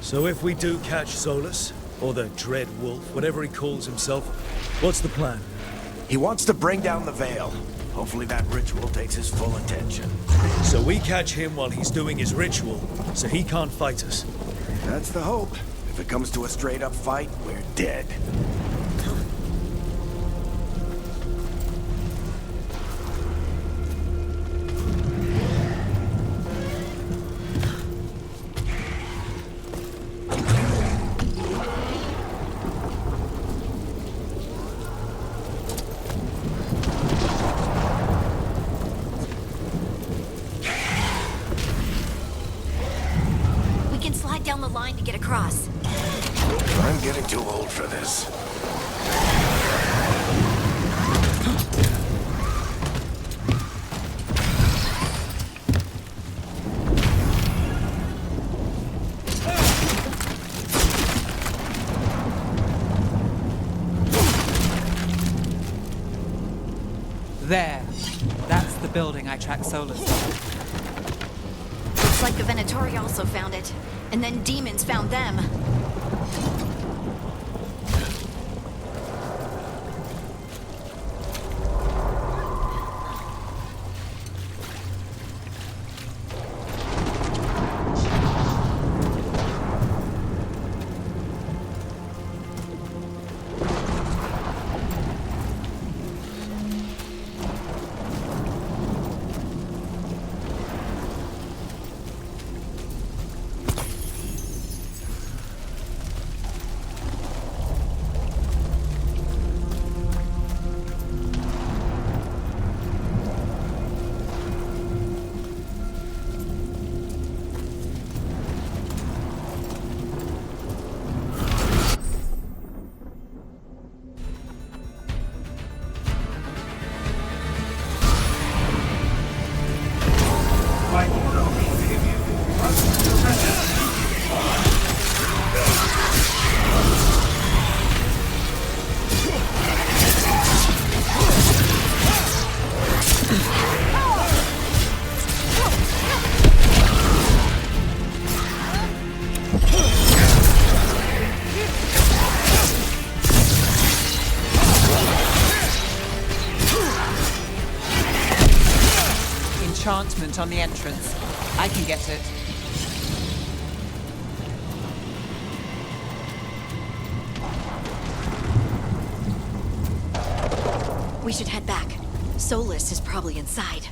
So if we do catch Solus, or the Dread Wolf, whatever he calls himself, what's the plan? He wants to bring down the Veil. Hopefully that ritual takes his full attention. So we catch him while he's doing his ritual, so he can't fight us. That's the hope. If it comes to a straight-up fight, we're dead. Down the line to get across. I'm getting too old for this. There. That's the building I tracked Solus to. Looks like the Venatori also found it. And then demons found them. Enchantment on the entrance. I can get it. We should head back. Solus is probably inside.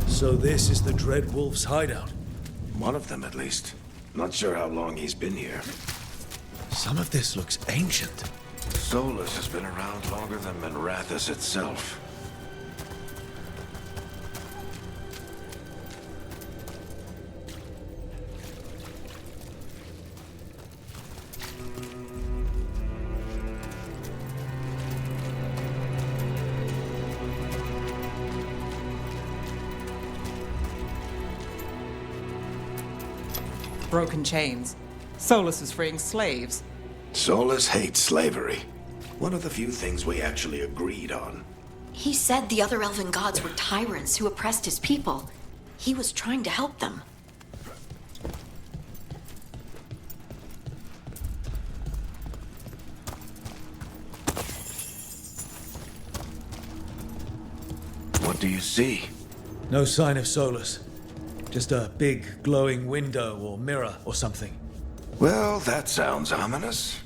So this is the Dread Wolf's hideout. One of them, at least. Not sure how long he's been here. Some of this looks ancient. Solus has been around longer than Manrathus itself. Broken chains. Solus is freeing slaves. Solus hates slavery. One of the few things we actually agreed on. He said the other elven gods were tyrants who oppressed his people. He was trying to help them. What do you see? No sign of Solus. Just a big, glowing window or mirror or something. Well, that sounds ominous.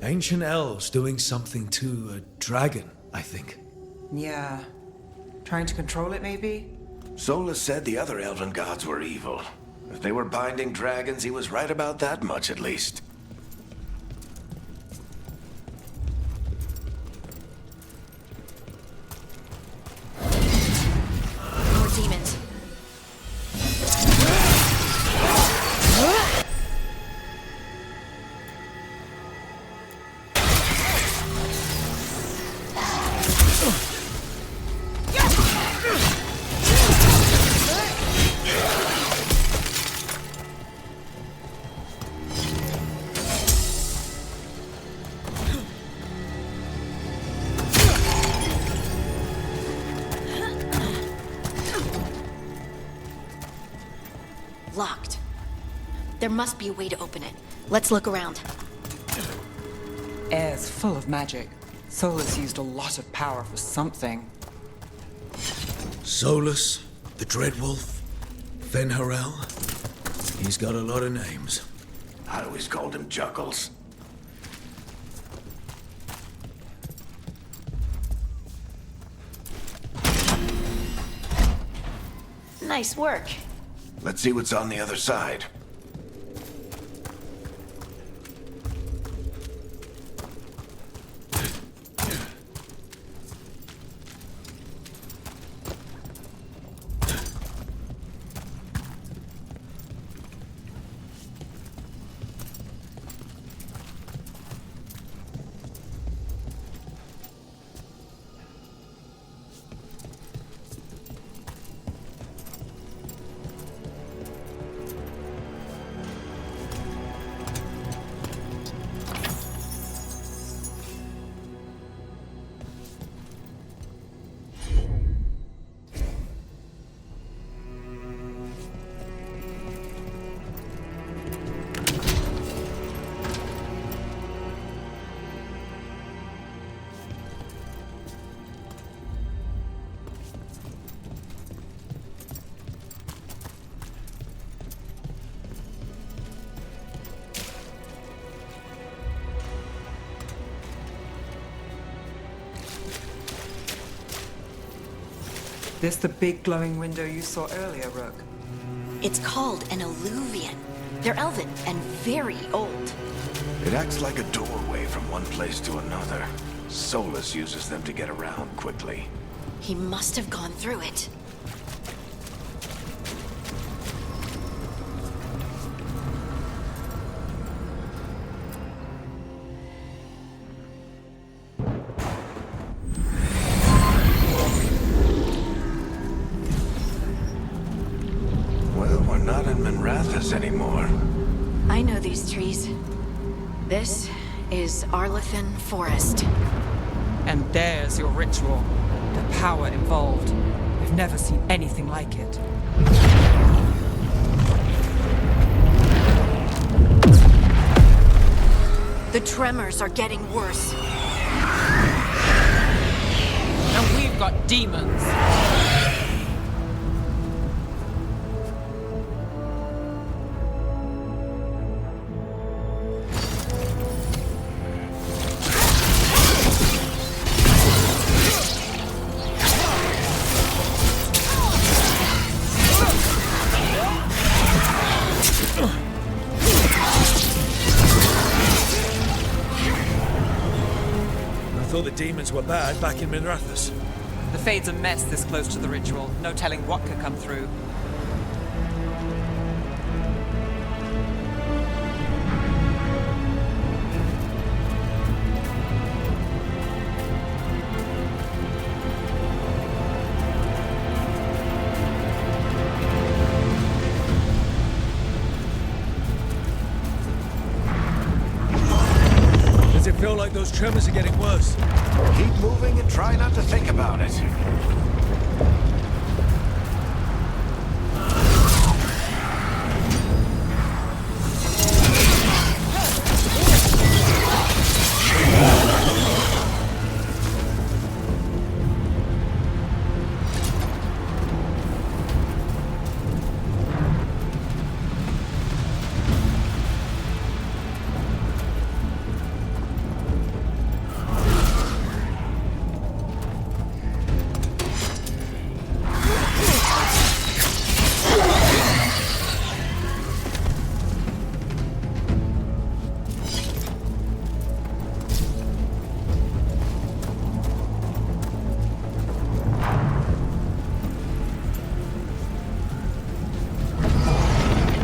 Ancient elves doing something to a dragon, I think. Yeah. Trying to control it, maybe? Solus said the other elven gods were evil. If they were binding dragons, he was right about that much, at least. More demons. There must be a way to open it. Let's look around. Air's full of magic. Solus used a lot of power for something. Solus, the Dreadwolf, Fen'Harel. He's got a lot of names. I always called him Juggles. Nice work. Let's see what's on the other side. This the big glowing window you saw earlier, Rook? It's called an alluvian. They're elven and very old. It acts like a doorway from one place to another. Solus uses them to get around quickly. He must have gone through it. Well, we're not in Minrathous anymore. I know these trees. This is Arlethan Forest. And there's your ritual. The power involved. We've never seen anything like it. The tremors are getting worse. And we've got demons. I thought the demons were bad back in Minrathous. The Fade's a mess this close to the ritual. No telling what could come through. Does it feel like those tremors are getting worse? Keep moving and try not to think about it.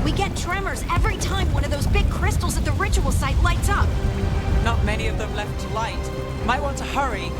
We get tremors every time one of those big crystals at the ritual site lights up. Not many of them left to light. Might want to hurry.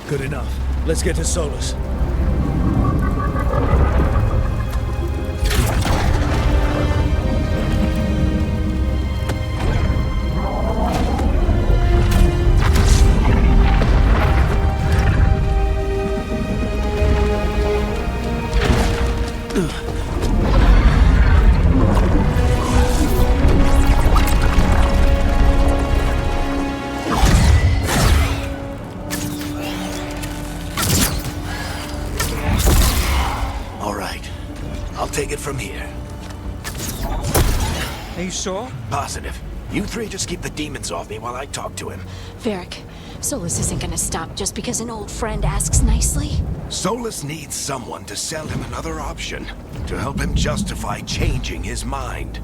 Good enough. Let's get to Solus. Take it from here. Are you sure? Positive. You three just keep the demons off me while I talk to him. Varric, Solus isn't gonna stop just because an old friend asks nicely. Solus needs someone to sell him another option, to help him justify changing his mind.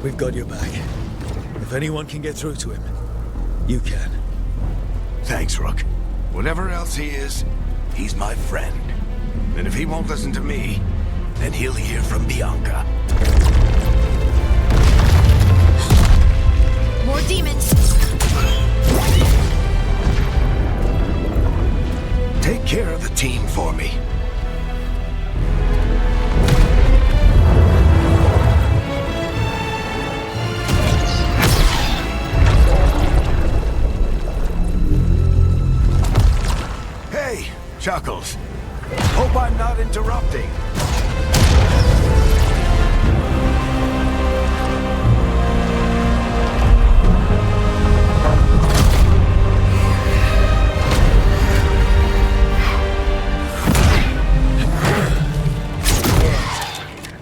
We've got your back. If anyone can get through to him, you can. Thanks, Rook. Whatever else he is, he's my friend. And if he won't listen to me, then he'll hear from Bianca. More demons! Take care of the team for me. Chuckles. Hope I'm not interrupting.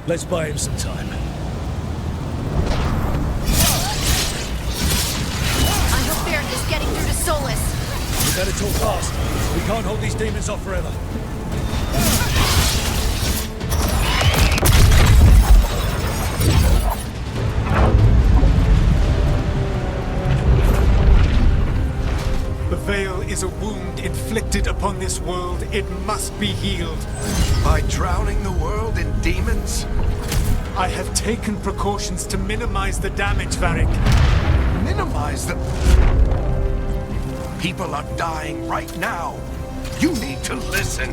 Let's buy him some time. I hope Varric is getting through to Solus. We better talk fast. We can't hold these demons off forever. The Veil is a wound inflicted upon this world. It must be healed. By drowning the world in demons? I have taken precautions to minimize the damage, Varric. Minimize the... People are dying right now. You need to listen.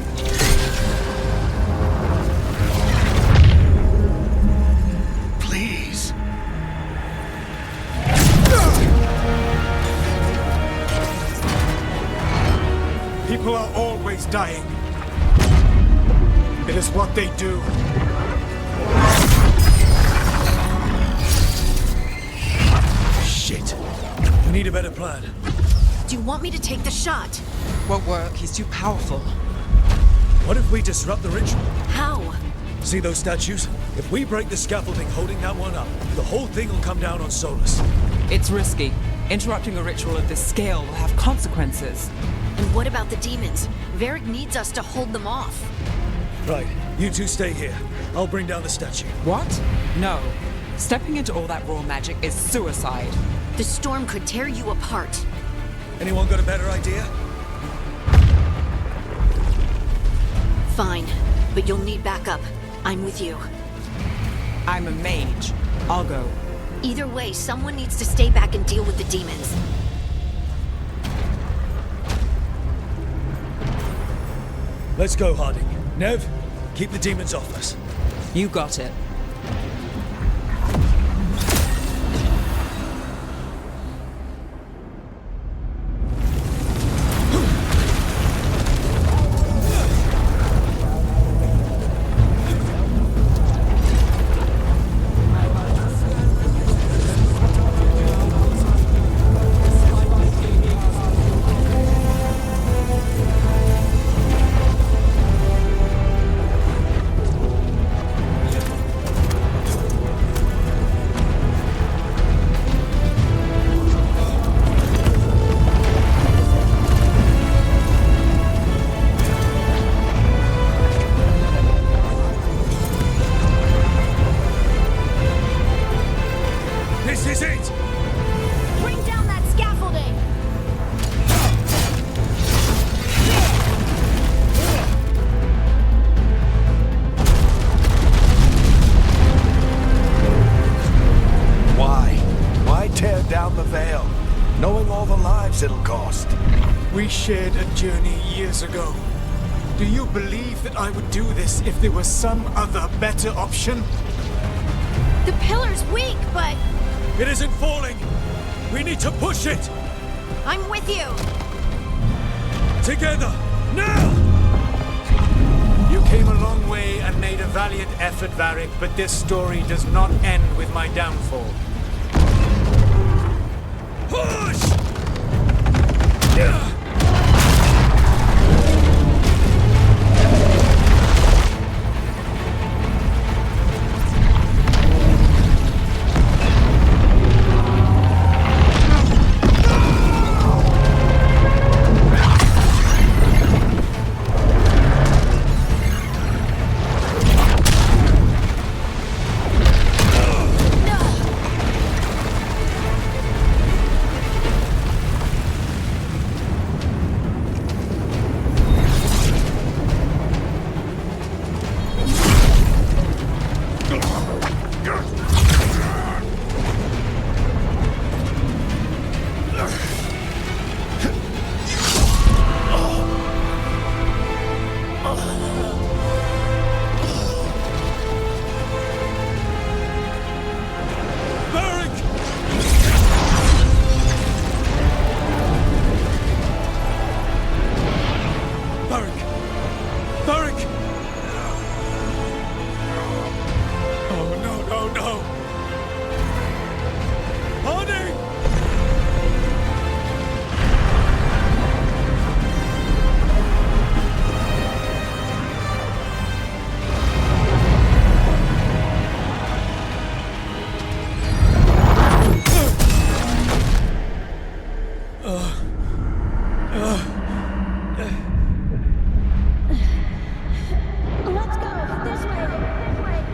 Please. People are always dying. It is what they do. Shit. We need a better plan. Do you want me to take the shot? Won't work. He's too powerful. What if we disrupt the ritual? How? See those statues? If we break the scaffolding holding that one up, the whole thing will come down on Solus. It's risky. Interrupting a ritual of this scale will have consequences. And what about the demons? Varric needs us to hold them off. Right, you two stay here. I'll bring down the statue. What? No. Stepping into all that raw magic is suicide. The storm could tear you apart. Anyone got a better idea? Fine, but you'll need backup. I'm with you. I'm a mage. I'll go. Either way, someone needs to stay back and deal with the demons. Let's go, Harding. Nev, keep the demons off us. You got it. the Veil, knowing all the lives it'll cost. We shared a journey years ago. Do you believe that I would do this if there was some other better option? The pillar's weak, but It isn't falling! We need to push it! I'm with you. Together! Now! You came a long way and made a valiant effort, Varric, but this story does not end with my downfall. Push! Yeah! Let's go. This way. This way.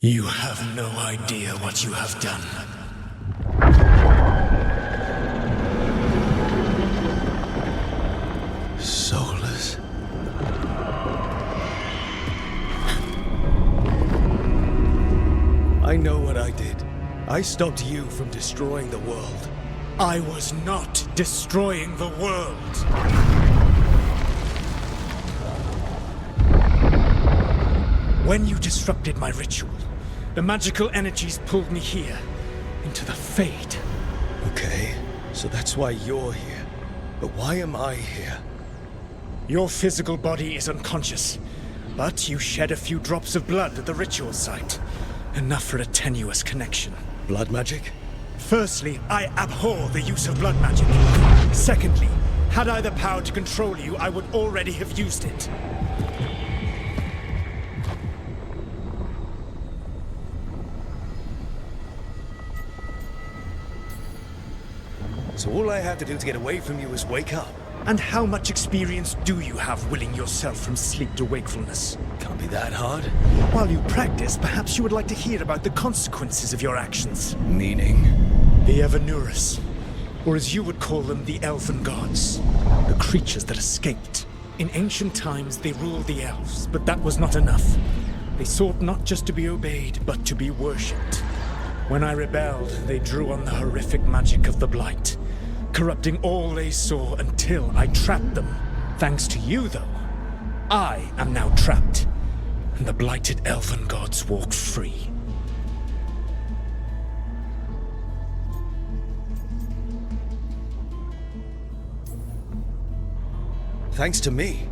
You have no idea what you have done. Soulless. I know what I did. I stopped you from destroying the world. I was not destroying the world. When you disrupted my ritual, the magical energies pulled me here, into the Fade. Okay, so that's why you're here. But why am I here? Your physical body is unconscious, but you shed a few drops of blood at the ritual site. Enough for a tenuous connection. Blood magic? Firstly, I abhor the use of blood magic. Secondly, had I the power to control you, I would already have used it. So all I have to do to get away from you is wake up? And how much experience do you have willing yourself from sleep to wakefulness? Can't be that hard. While you practice, perhaps you would like to hear about the consequences of your actions. Meaning? The Evanurus, or as you would call them, the Elven Gods. The creatures that escaped. In ancient times, they ruled the elves, but that was not enough. They sought not just to be obeyed, but to be worshipped. When I rebelled, they drew on the horrific magic of the Blight, corrupting all they saw until I trapped them. Thanks to you, though, I am now trapped, and the blighted Elven Gods walk free. Thanks to me.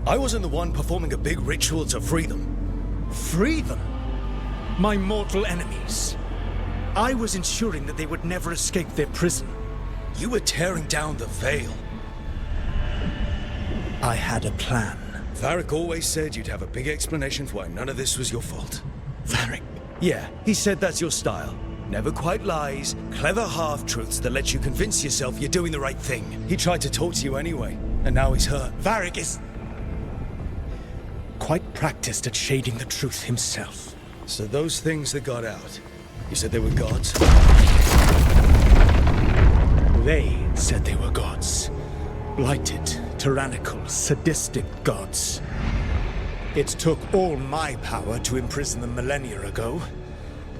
I wasn't the one performing a big ritual to free them. Free them? My mortal enemies. I was ensuring that they would never escape their prison. You were tearing down the Veil. I had a plan. Varric always said you'd have a big explanation for why none of this was your fault. Varric. Yeah, he said that's your style. Never quite lies, clever half-truths that let you convince yourself you're doing the right thing. He tried to talk to you anyway, and now he's hurt. Varric is quite practiced at shading the truth himself. So those things that got out, you said they were gods? They said they were gods. Blighted, tyrannical, sadistic gods. It took all my power to imprison them millennia ago,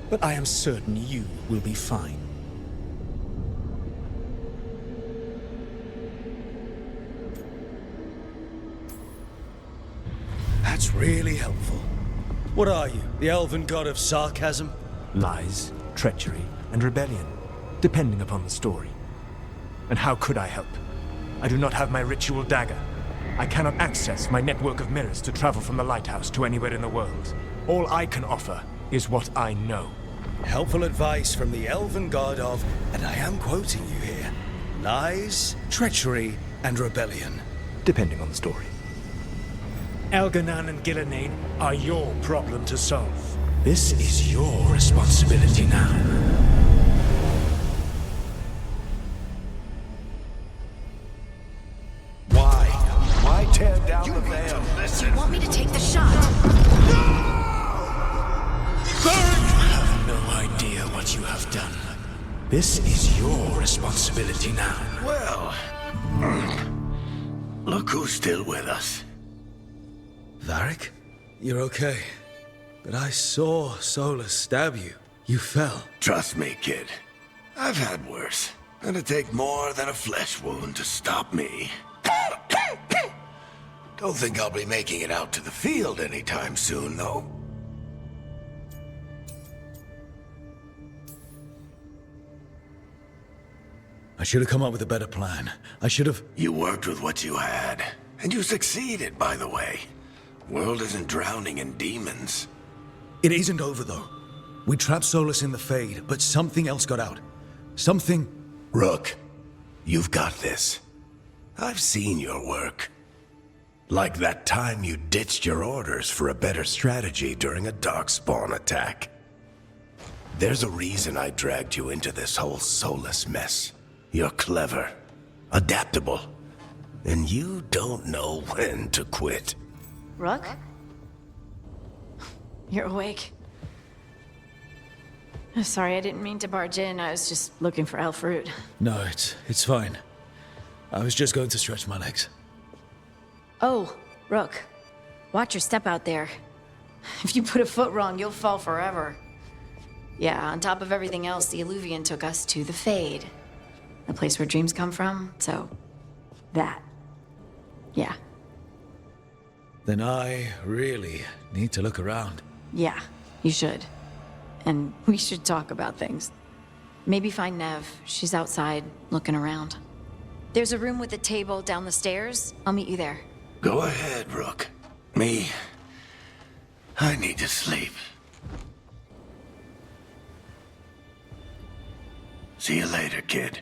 but I am certain you will be fine. That's really helpful. What are you, the elven god of sarcasm? Lies, treachery, and rebellion, depending upon the story. And how could I help? I do not have my ritual dagger. I cannot access my network of mirrors to travel from the lighthouse to anywhere in the world. All I can offer is what I know. Helpful advice from the elven god of, and I am quoting you here, lies, treachery, and rebellion. Depending on the story. Elganan and Gillenane are your problem to solve. This is your responsibility now. Why tear down the veil? Do you want me to take the shot? You have no idea what you have done. This is your responsibility now. Well, look who's still with us. Varric? You're okay. But I saw Solus stab you. You fell. Trust me, kid. I've had worse. It'd take more than a flesh wound to stop me. Don't think I'll be making it out to the field anytime soon, though. I should have come up with a better plan. I should have... You worked with what you had. And you succeeded, by the way. World isn't drowning in demons. It isn't over, though. We trapped Solus in the Fade, but something else got out. Something... Rook, you've got this. I've seen your work. Like that time you ditched your orders for a better strategy during a darkspawn attack. There's a reason I dragged you into this whole Solus mess. You're clever, adaptable, and you don't know when to quit. Rook? You're awake. Sorry, I didn't mean to barge in. I was just looking for elf fruit. No, it's fine. I was just going to stretch my legs. Oh, Rook. Watch your step out there. If you put a foot wrong, you'll fall forever. Yeah, on top of everything else, the Illuvian took us to the Fade. The place where dreams come from, so... that. Yeah. Then I really need to look around. Yeah, you should. And we should talk about things. Maybe find Nev. She's outside, looking around. There's a room with a table down the stairs. I'll meet you there. Go ahead, Rook. I need to sleep. See you later, kid.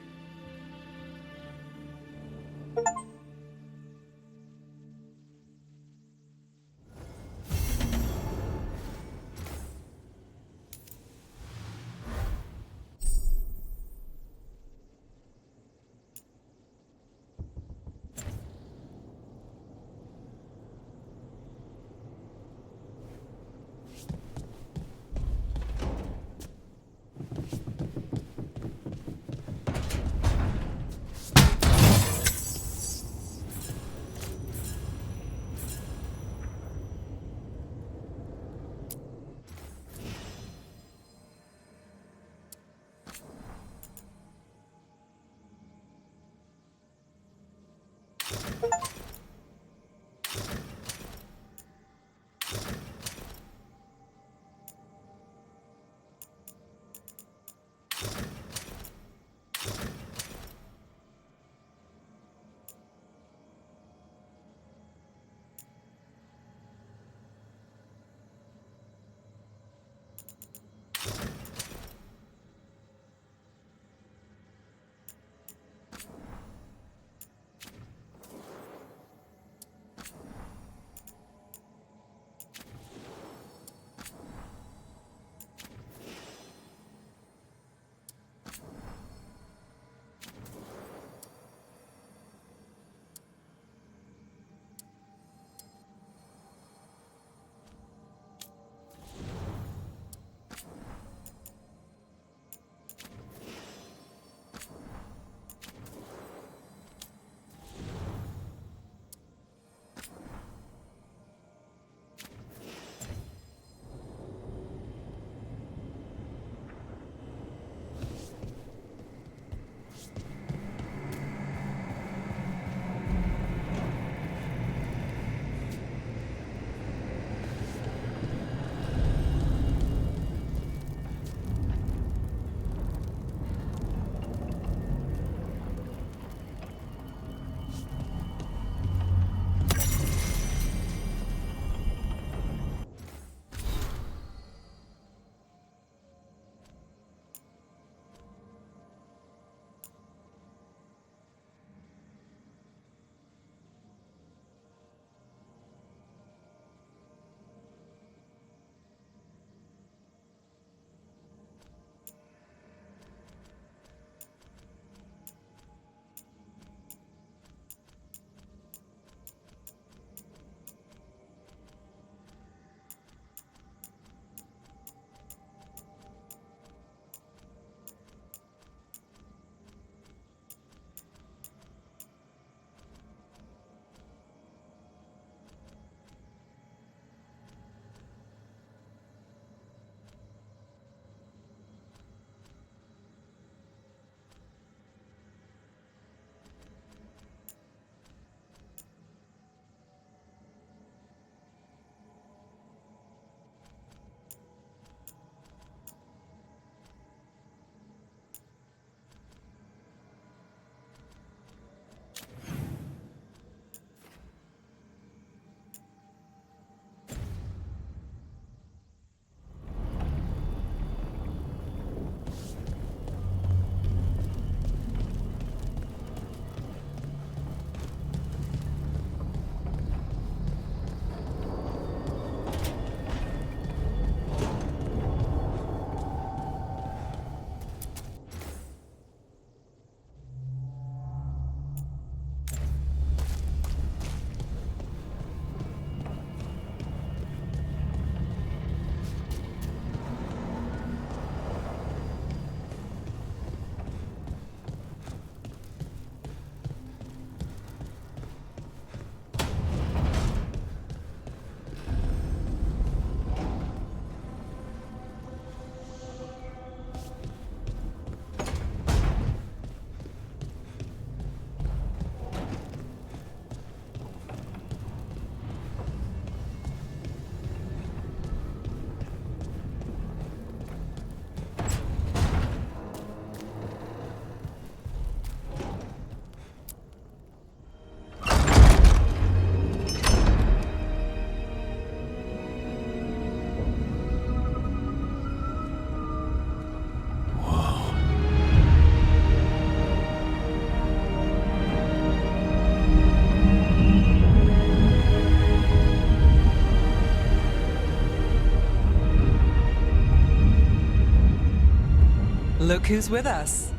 Look who's with us.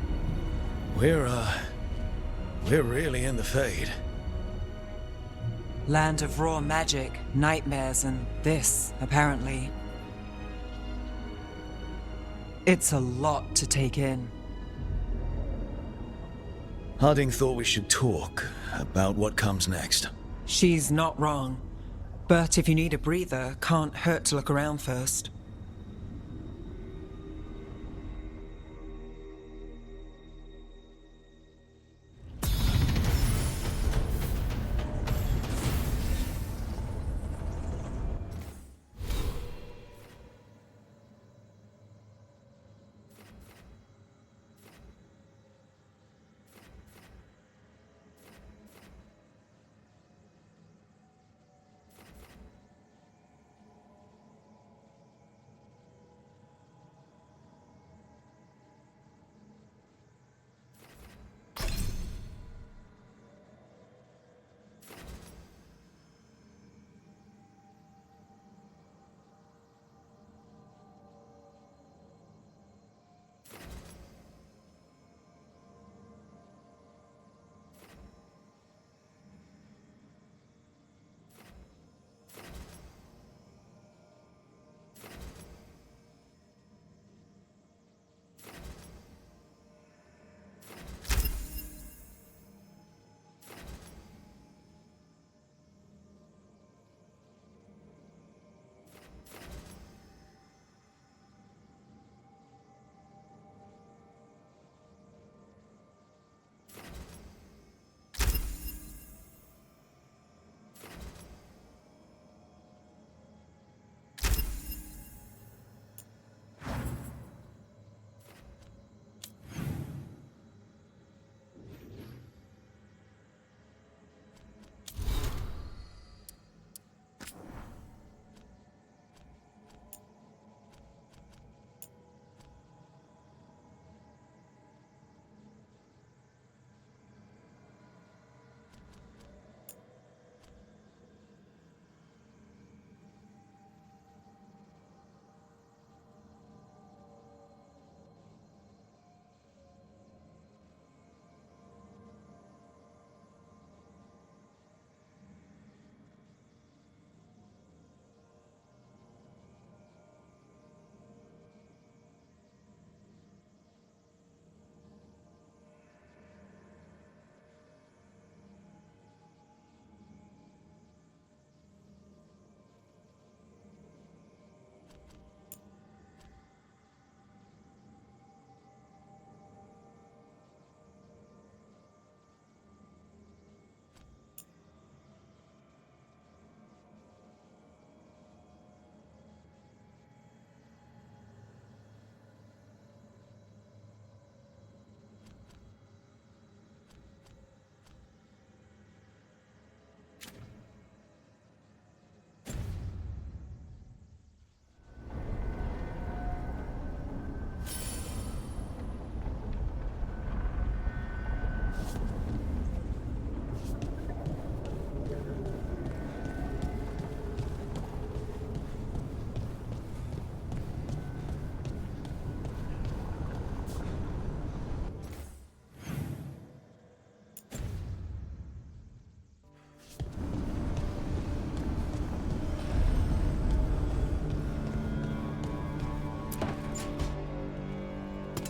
We're really in the Fade. Land of raw magic, nightmares, and this, apparently. It's a lot to take in. Harding thought we should talk about what comes next. She's not wrong. But if you need a breather, can't hurt to look around first.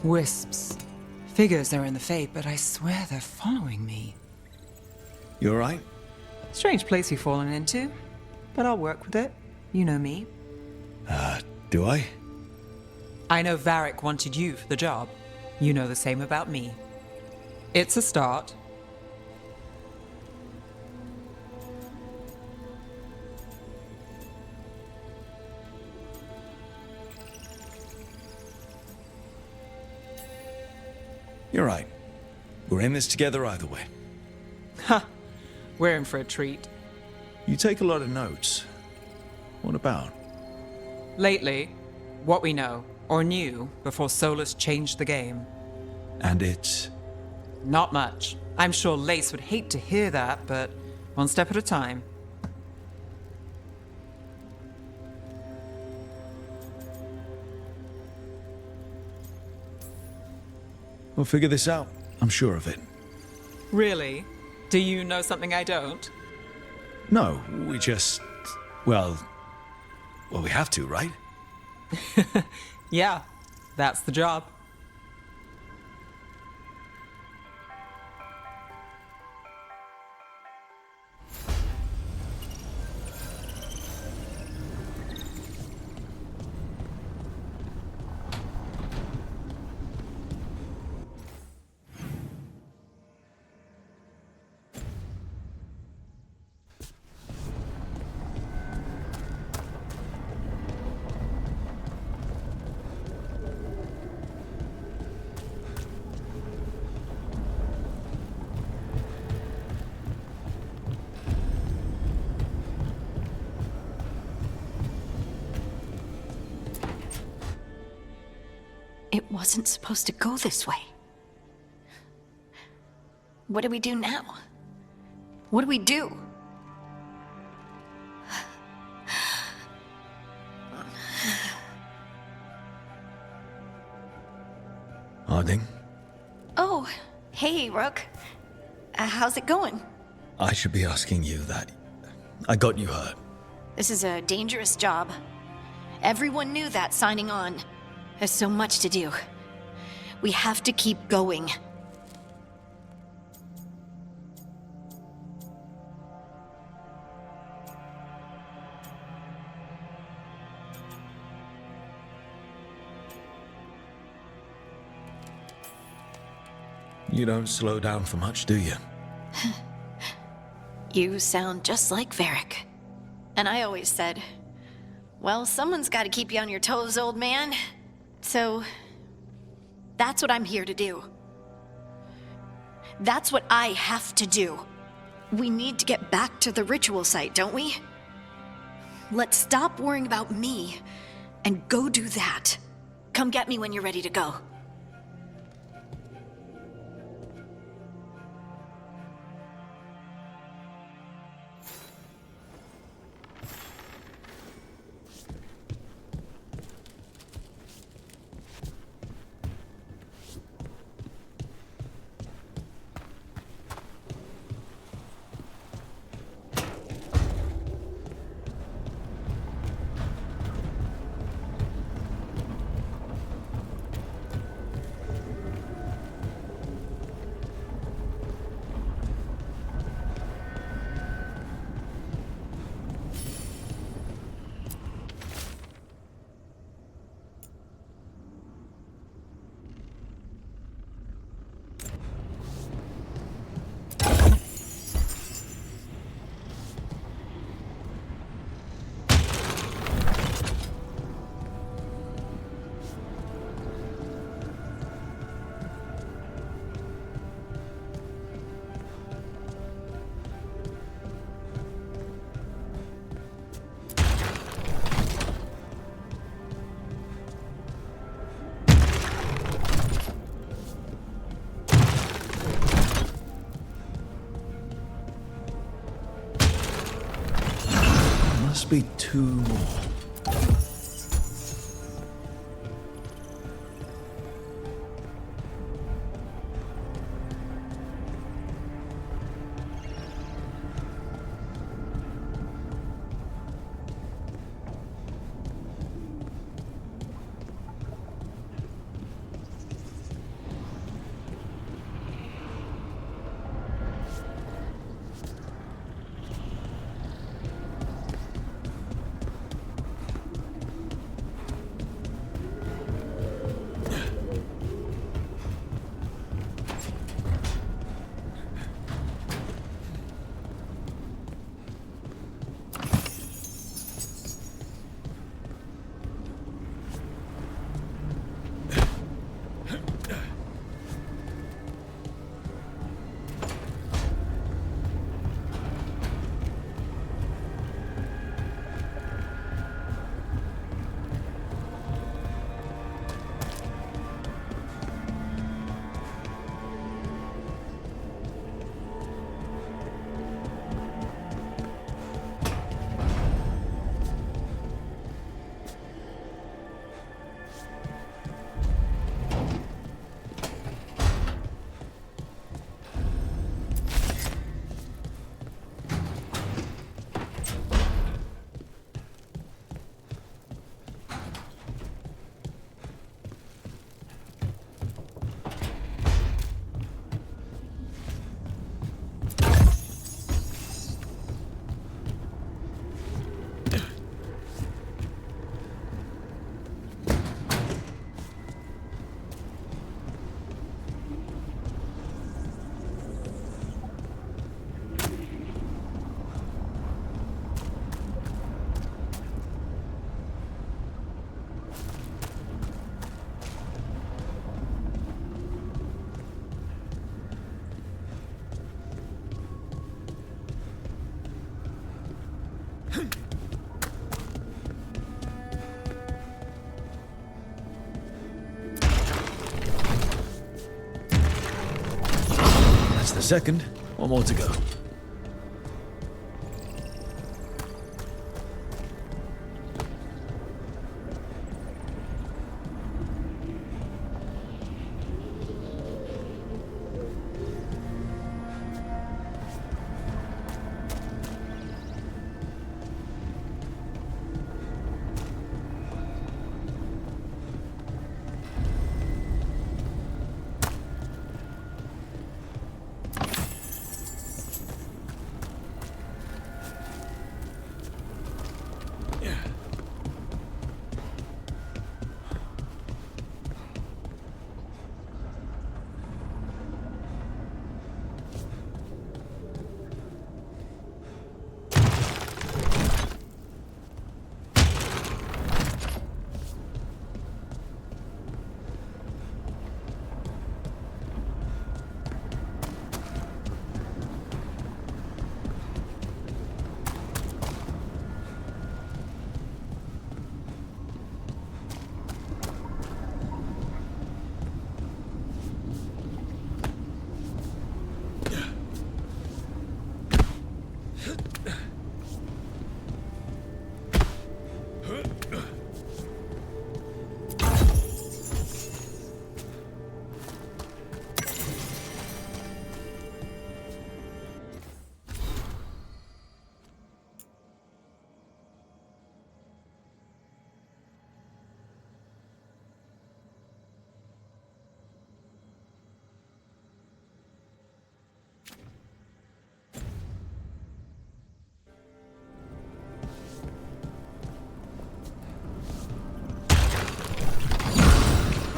Wisps. Figures they're in the Fade, but I swear they're following me. You alright? Strange place you've fallen into, but I'll work with it. You know me. Do I? I know Varric wanted you for the job. You know the same about me. It's a start. You're right. We're in this together either way. Ha! We're in for a treat. You take a lot of notes. What about? Lately, what we know, or knew, before Solus changed the game. And it's... Not much. I'm sure Lace would hate to hear that, but one step at a time. We'll figure this out. I'm sure of it. Really? Do you know something I don't? No, we just... Well, we have to, right? Yeah, that's the job. It wasn't supposed to go this way. What do we do now? What do we do? Harding, Oh, hey, Rook. How's it going? I should be asking you that. I got you hurt. This is a dangerous job. Everyone knew that signing on. There's so much to do. We have to keep going. You don't slow down for much, do you? You sound just like Varric. And I always said, well, someone's got to keep you on your toes, old man. So, that's what I'm here to do. That's what I have to do. We need to get back to the ritual site, don't we? Let's stop worrying about me and go do that. Come get me when you're ready to go. Must be two more. That's the second. One more to go.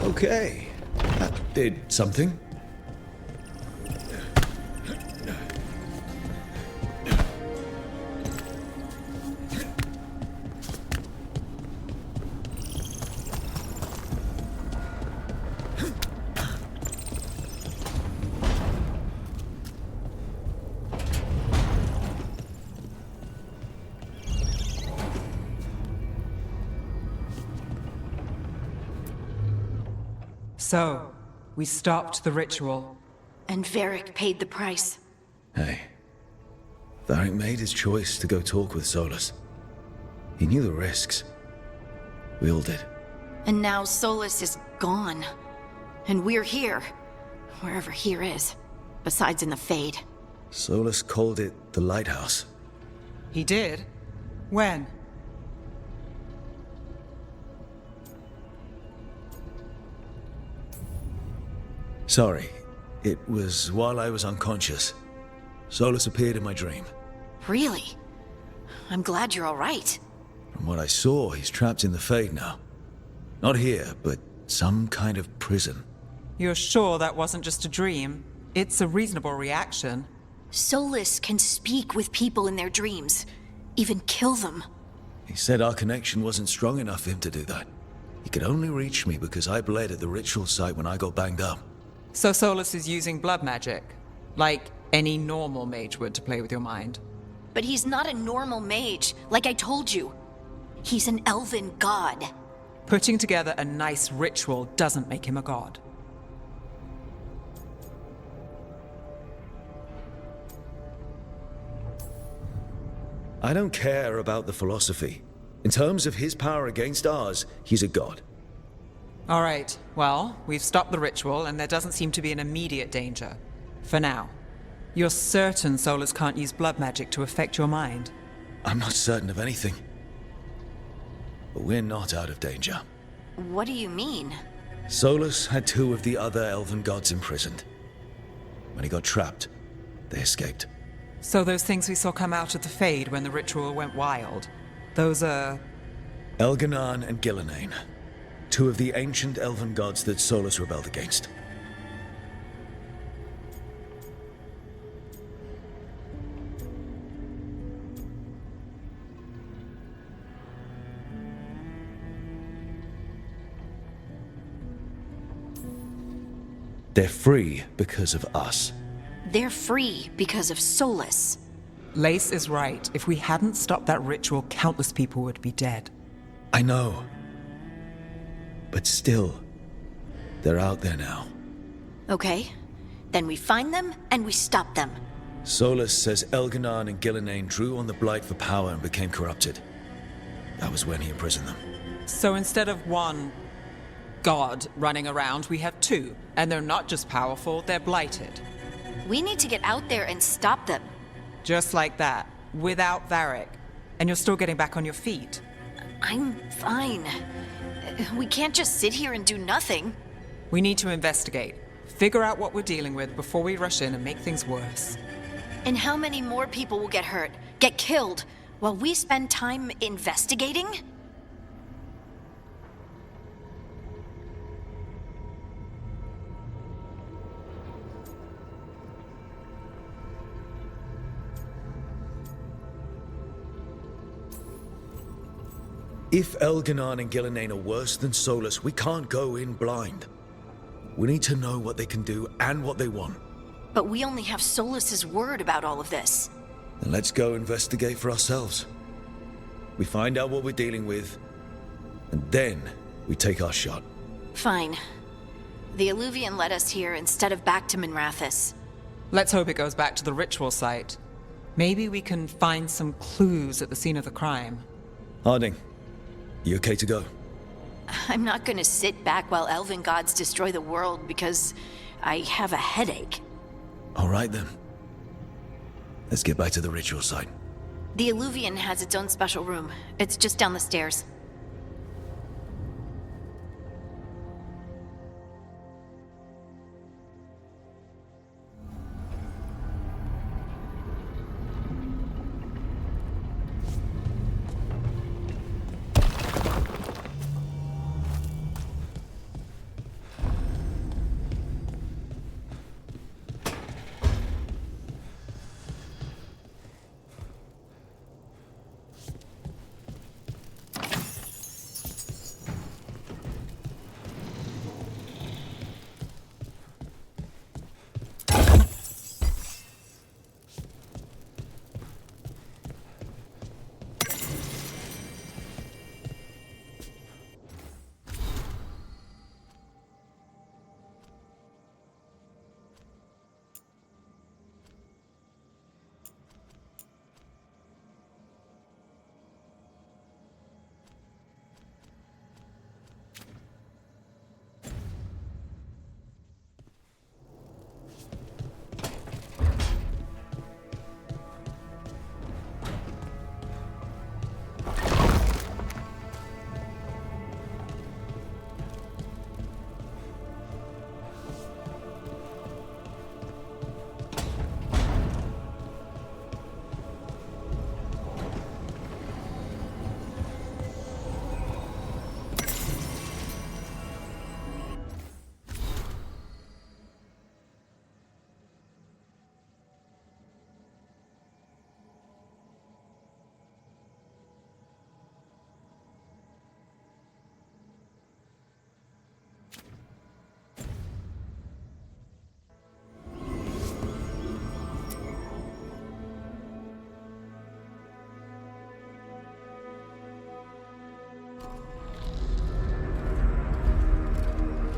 Okay, that did something. So, we stopped the ritual. And Varric paid the price. Hey, Varric made his choice to go talk with Solus. He knew the risks. We all did. And now Solus is gone. And we're here. Wherever here is. Besides in the Fade. Solus called it the Lighthouse. He did? When? Sorry, it was while I was unconscious. Solus appeared in my dream. Really? I'm glad you're all right. From what I saw, he's trapped in the Fade now. Not here, but some kind of prison. You're sure that wasn't just a dream? It's a reasonable reaction. Solus can speak with people in their dreams. Even kill them. He said our connection wasn't strong enough for him to do that. He could only reach me because I bled at the ritual site when I got banged up. So Solus is using blood magic, like any normal mage would to play with your mind. But he's not a normal mage, like I told you. He's an elven god. Putting together a nice ritual doesn't make him a god. I don't care about the philosophy. In terms of his power against ours, he's a god. All right, well, we've stopped the ritual and there doesn't seem to be an immediate danger. For now. You're certain Solus can't use blood magic to affect your mind? I'm not certain of anything. But we're not out of danger. What do you mean? Solus had two of the other elven gods imprisoned. When he got trapped, they escaped. So those things we saw come out of the Fade when the ritual went wild, those are... Elganan and Gillenane. Two of the ancient elven gods that Solus rebelled against. They're free because of us. They're free because of Solus. Lace is right. If we hadn't stopped that ritual, countless people would be dead. I know. But still, they're out there now. Okay. Then we find them, and we stop them. Solus says Elganon and Gillenane drew on the Blight for power and became corrupted. That was when he imprisoned them. So instead of one god running around, we have two. And they're not just powerful, they're blighted. We need to get out there and stop them. Just like that, without Varric. And you're still getting back on your feet. I'm fine. We can't just sit here and do nothing. We need to investigate. Figure out what we're dealing with before we rush in and make things worse. And how many more people will get hurt, get killed, while we spend time investigating? If Elganon and Gillenane are worse than Solus, we can't go in blind. We need to know what they can do and what they want. But we only have Solus's word about all of this. Then let's go investigate for ourselves. We find out what we're dealing with, and then we take our shot. Fine. The Illuvian led us here instead of back to Minrathous. Let's hope it goes back to the ritual site. Maybe we can find some clues at the scene of the crime. Harding, you okay to go? I'm not gonna sit back while elven gods destroy the world because I have a headache. All right then. Let's get back to the ritual site. The Illuvian has its own special room. It's just down the stairs.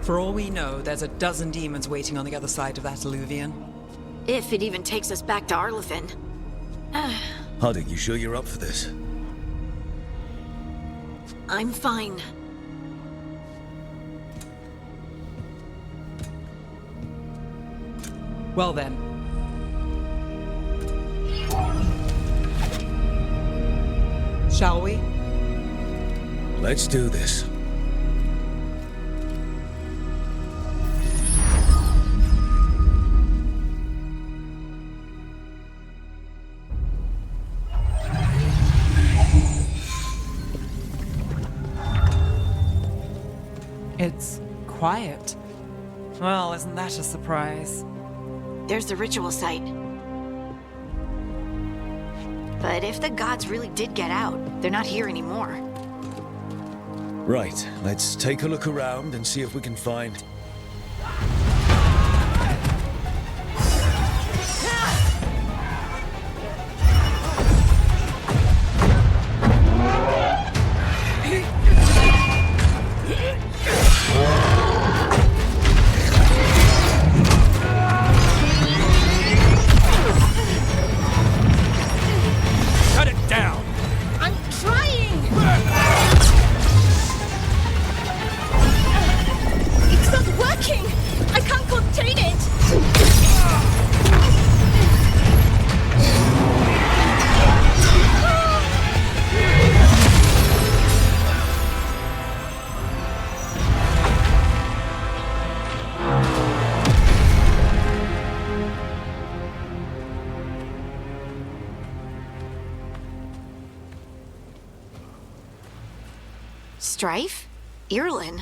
For all we know, there's a dozen demons waiting on the other side of that Illuvian. If it even takes us back to Arlithin. Harding, you sure you're up for this? I'm fine. Well then. Shall we? Let's do this. It's quiet. Well, isn't that a surprise? There's the ritual site. But if the gods really did get out, they're not here anymore. Right, let's take a look around and see if we can find... Strife? Irlin?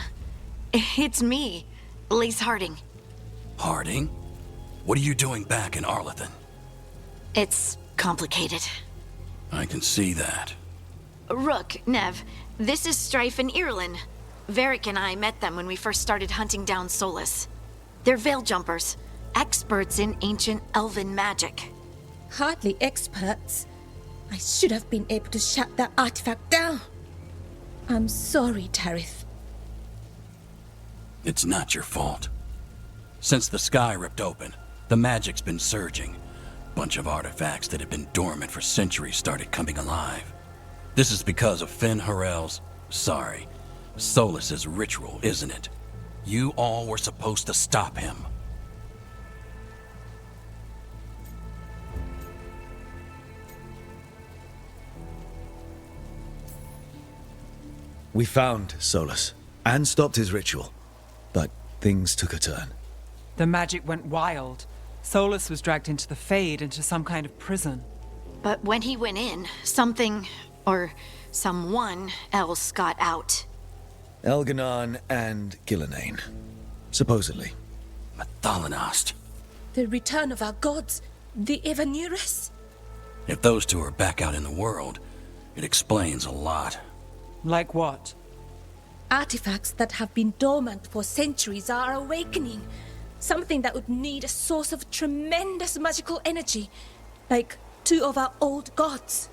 It's me, Lace Harding. Harding? What are you doing back in Arlethan? It's complicated. I can see that. Rook, Nev, this is Strife and Irlin. Varric and I met them when we first started hunting down Solus. They're veil jumpers, experts in ancient elven magic. Hardly experts. I should have been able to shut that artifact down. I'm sorry, Tarith. It's not your fault. Since the sky ripped open, the magic's been surging. Bunch of artifacts that had been dormant for centuries started coming alive. This is because of Finn Harel's, Solus's ritual, isn't it? You all were supposed to stop him. We found Solus and stopped his ritual, but things took a turn. The magic went wild. Solus was dragged into the Fade, into some kind of prison. But when he went in, something, or someone else got out. Elganon and Gillenane, supposedly. Mathalanost. The return of our gods, the Evanurus. If those two are back out in the world, it explains a lot. Like what? Artifacts that have been dormant for centuries are awakening. Something that would need a source of tremendous magical energy, like two of our old gods.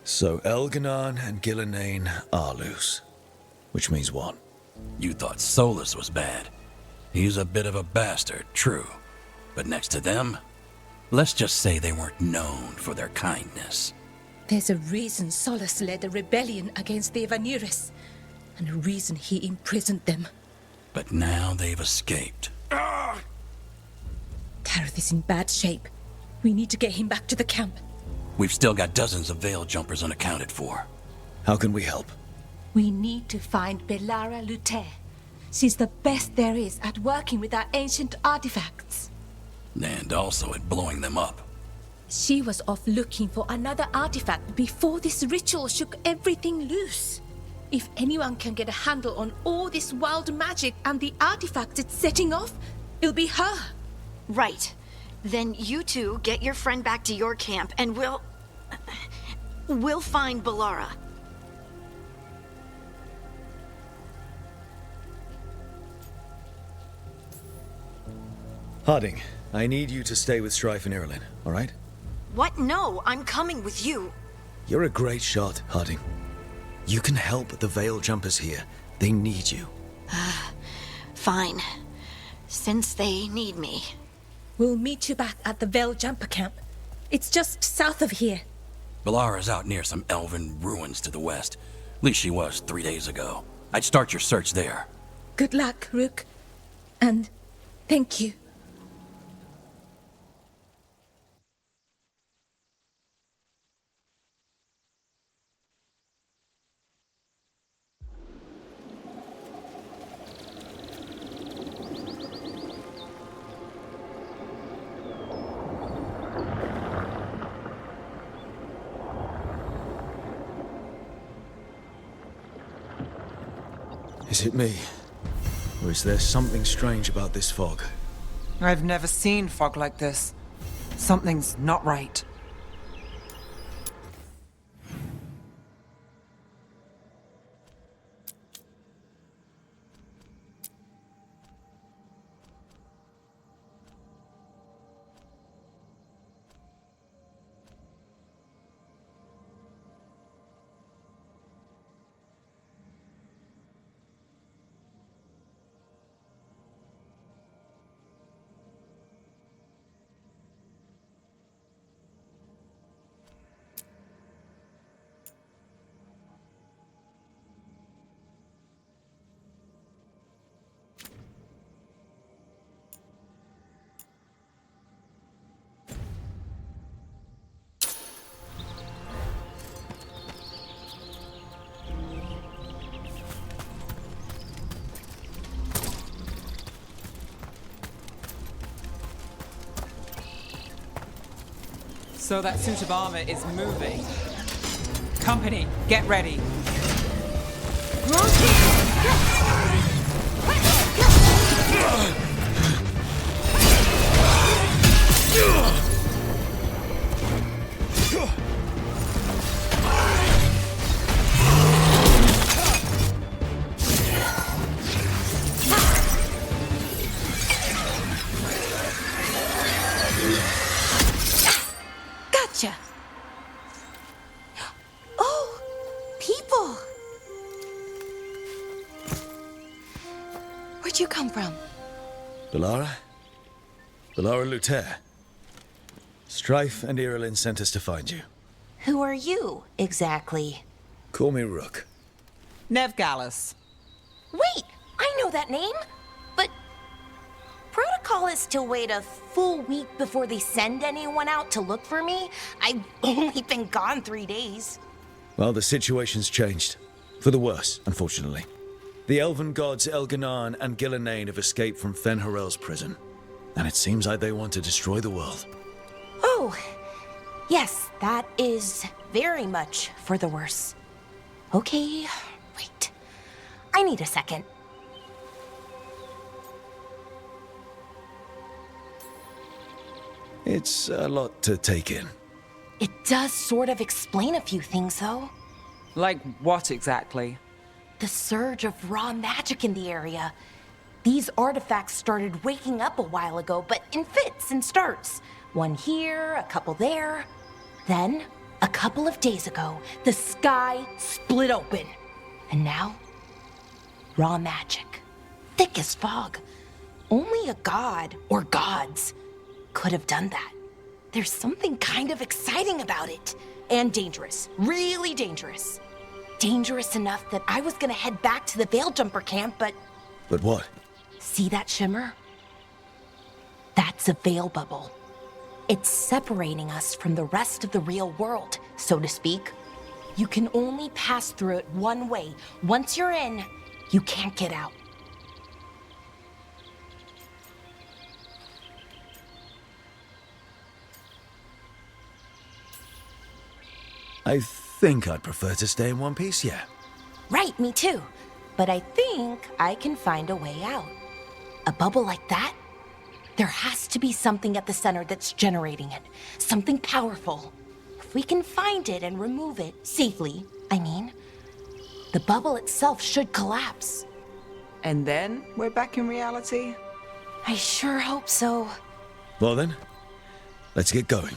So Elganon and Gillenane are loose. Which means what? You thought Solus was bad. He's a bit of a bastard, true. But next to them, let's just say they weren't known for their kindness. There's a reason Solus led a rebellion against the Evanurus, and a reason he imprisoned them. But now they've escaped. Tarith is in bad shape. We need to get him back to the camp. We've still got dozens of veil jumpers unaccounted for. How can we help? We need to find Belara Luther. She's the best there is at working with our ancient artifacts. And also at blowing them up. She was off looking for another artifact before this ritual shook everything loose. If anyone can get a handle on all this wild magic and the artifacts it's setting off, it'll be her. Right. Then you two get your friend back to your camp and we'll find Belara. Harding, I need you to stay with Strife and Irlin, all right? What? No, I'm coming with you. You're a great shot, Harding. You can help the Veil Jumpers here. They need you. Fine. Since they need me. We'll meet you back at the Veil Jumper camp. It's just south of here. Belara's out near some elven ruins to the west. At least she was 3 days ago. I'd start your search there. Good luck, Rook. And thank you. Is it me? Or is there something strange about this fog? I've never seen fog like this. Something's not right. So that suit of armor is moving. Company, get ready. Gotcha. Oh, people. Where'd you come from? Bellara? Bellara Luther. Strife and Irilyn sent us to find you. Who are you, exactly? Call me Rook. Nev Gallus. Wait, I know that name! But protocol is to wait a full week before they send anyone out to look for me. I've only been gone 3 days. Well, the situation's changed. For the worse, unfortunately. The elven gods Elganan and Gillenane have escaped from Fen'Harel's prison. And it seems like they want to destroy the world. Oh, yes, that is very much for the worse. Okay, wait. I need a second. It's a lot to take in. It does sort of explain a few things, though. Like what exactly? The surge of raw magic in the area. These artifacts started waking up a while ago, but in fits and starts. One here, a couple there. Then, a couple of days ago, the sky split open. And now, raw magic. Thick as fog. Only a god, or gods, could have done that. There's something kind of exciting about it. And dangerous. Really dangerous. Dangerous enough that I was gonna head back to the Veil Jumper camp, but... But what? See that shimmer? That's a veil bubble. It's separating us from the rest of the real world, so to speak. You can only pass through it one way. Once you're in, you can't get out. I think I'd prefer to stay in one piece, yeah. Right, me too. But I think I can find a way out. A bubble like that? There has to be something at the center that's generating it. Something powerful. If we can find it and remove it, safely, I mean, the bubble itself should collapse. And then we're back in reality? I sure hope so. Well then, let's get going.